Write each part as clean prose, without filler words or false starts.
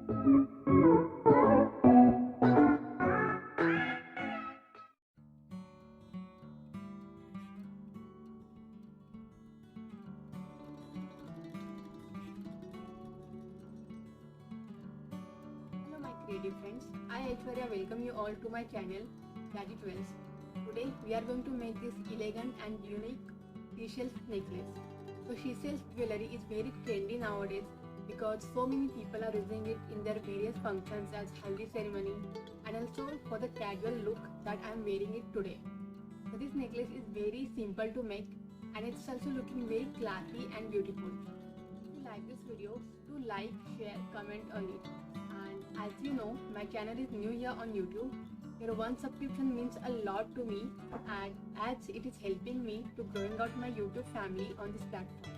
Hello my creative friends, I Aishwarya welcome you all to my channel Jazzy Jewels. Today we are going to make this elegant and unique seashells necklace. So seashells jewelry is very trendy nowadays because so many people are using it in their various functions as haldi ceremony and also for the casual look that I am wearing it today. So this necklace is very simple to make and it's also looking very classy and beautiful. If you like this video, do like, share, comment on it. And as you know, my channel is new here on YouTube. Your one subscription means a lot to me and as it is helping me to growing out my YouTube family on this platform.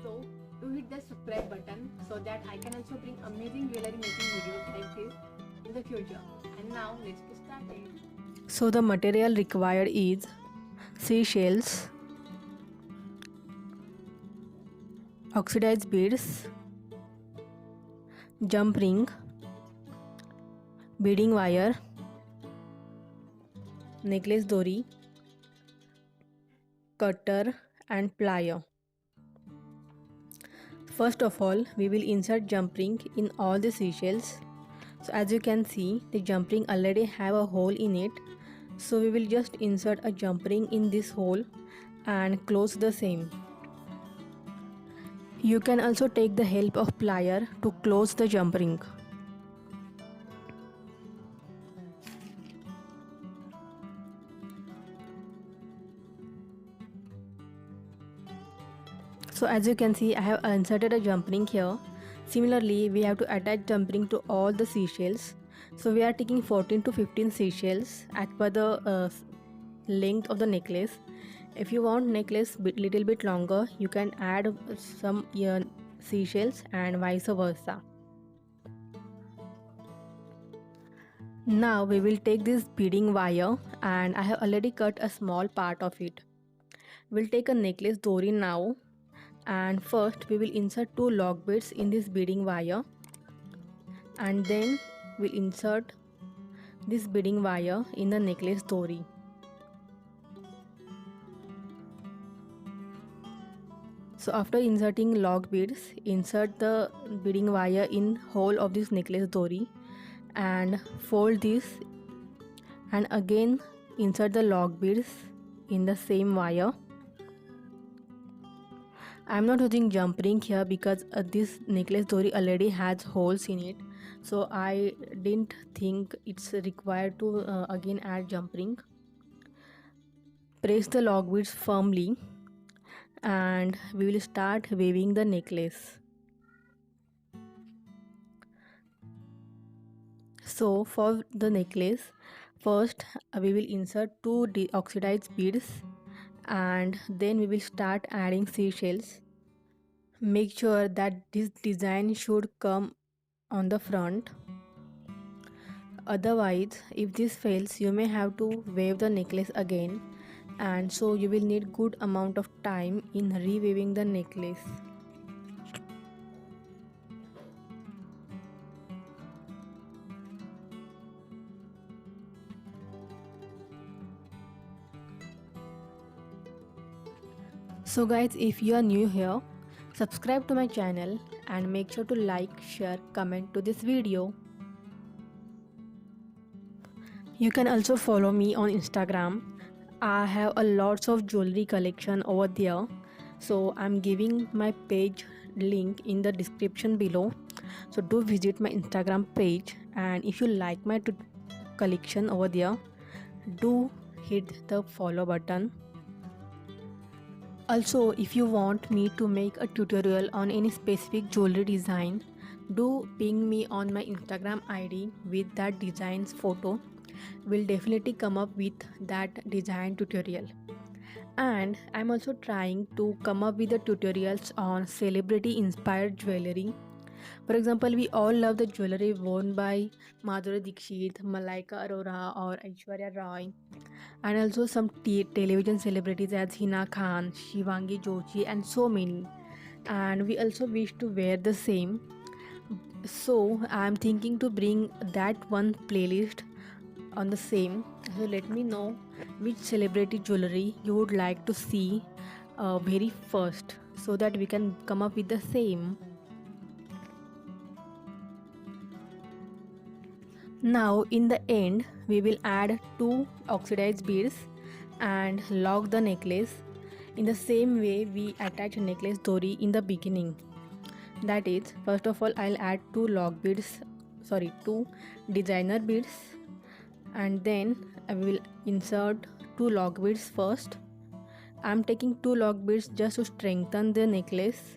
So do hit the subscribe button so that I can also bring amazing jewelry making videos like this in the future. And now let's get started. So the material required is seashells, oxidized beads, jump ring, beading wire, necklace dori, cutter and plier. First of all, we will insert jump ring in all the seashells. So as you can see, the jump ring already have a hole in it. So we will just insert a jump ring in this hole and close the same. You can also take the help of plier to close the jump ring. So as you can see, I have inserted a jump ring here. Similarly, we have to attach jump ring to all the seashells. So we are taking 14 to 15 seashells as per the length of the necklace. If you want necklace little bit longer, you can add some seashells and vice versa. Now we will take this beading wire and I have already cut a small part of it. We'll take a necklace dori now. And first we will insert 2 lock beads in this beading wire and then we'll insert this beading wire in the necklace dori. So after inserting lock beads, insert the beading wire in hole of this necklace dori and fold this and again insert the lock beads in the same wire. I am not using jump ring here because this necklace dori already has holes in it, so I didn't think it's required to again add jump ring. Press the lock beads firmly and we will start weaving the necklace. So for the necklace, first we will insert 2 oxidized beads and then we will start adding seashells. Make sure that this design should come on the front. Otherwise, if this fails, you may have to weave the necklace again, and so you will need good amount of time in reweaving the necklace. So guys, if you are new here, subscribe to my channel and make sure to like, share, comment to this video. You can also follow me on Instagram. I have a lots of jewelry collection over there. So I'm giving my page link in the description below. So do visit my Instagram page, and if you like my collection over there, do hit the follow button. Also, if you want me to make a tutorial on any specific jewelry design, do ping me on my Instagram ID with that design's photo. We'll definitely come up with that design tutorial. And I'm also trying to come up with the tutorials on celebrity inspired jewelry. For example, we all love the jewelry worn by Madhuri Dixit, Malaika Arora or Aishwarya Rai, and also some television celebrities as Hina Khan, Shivangi Joshi and so many. And we also wish to wear the same. So I'm thinking to bring that one playlist on the same. So let me know which celebrity jewelry you would like to see very first, so that we can come up with the same. Now in the end we will add 2 oxidized beads and lock the necklace in the same way we attach necklace dori in the beginning. That is, first of all I'll add 2 designer beads, and then I will insert 2 lock beads first. I'm taking 2 lock beads just to strengthen the necklace.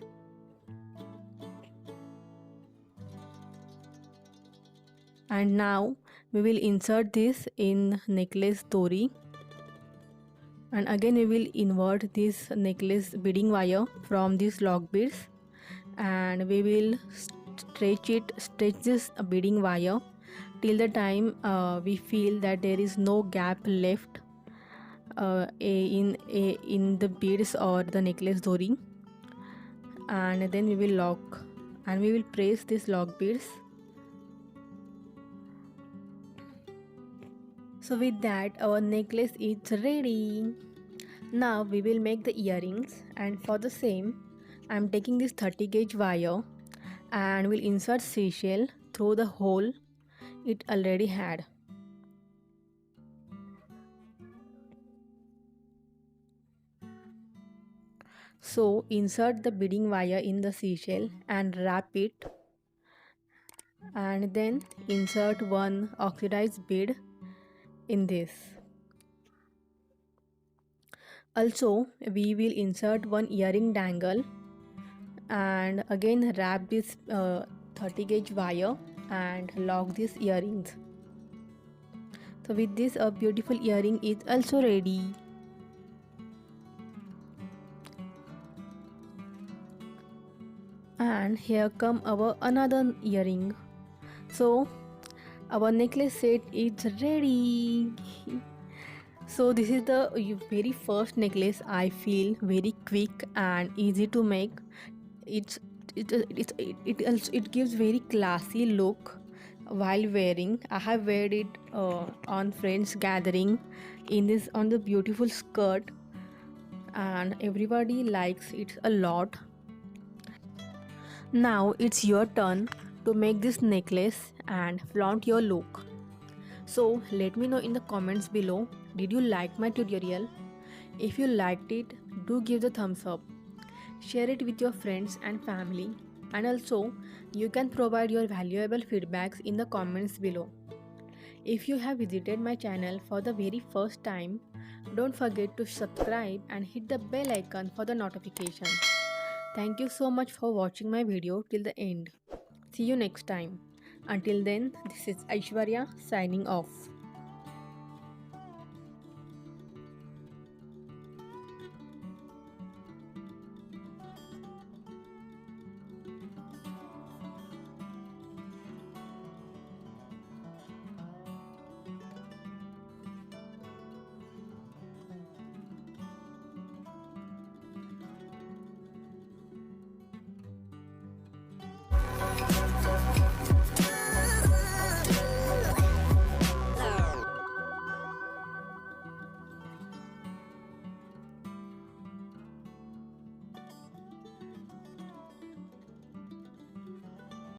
And now we will insert this in necklace dori, and again we will invert this necklace beading wire from these lock beads, and we will stretch this beading wire till the time we feel that there is no gap left in the beads or the necklace dori, and then we will lock and we will press these lock beads. So with that our necklace is ready. Now we will make the earrings, and for the same I am taking this 30 gauge wire and will insert seashell through the hole it already had. So insert the beading wire in the seashell and wrap it, and then insert one oxidized bead in this. Also we will insert one earring dangle and again wrap this 30 gauge wire and lock these earrings. So with this a beautiful earring is also ready. And here come our another earring. So our necklace set is ready. So this is the very first necklace. I feel very quick and easy to make. It gives very classy look while wearing. I have wear it on friends gathering on the beautiful skirt, and everybody likes it a lot. Now it's your turn to make this necklace and flaunt your look. So let me know in the comments below, did you like my tutorial? If you liked it, do give the thumbs up. Share it with your friends and family, and also you can provide your valuable feedbacks in the comments below. If you have visited my channel for the very first time, don't forget to subscribe and hit the bell icon for the notification. Thank you so much for watching my video till the end. See you next time. Until then, this is Aishwarya signing off.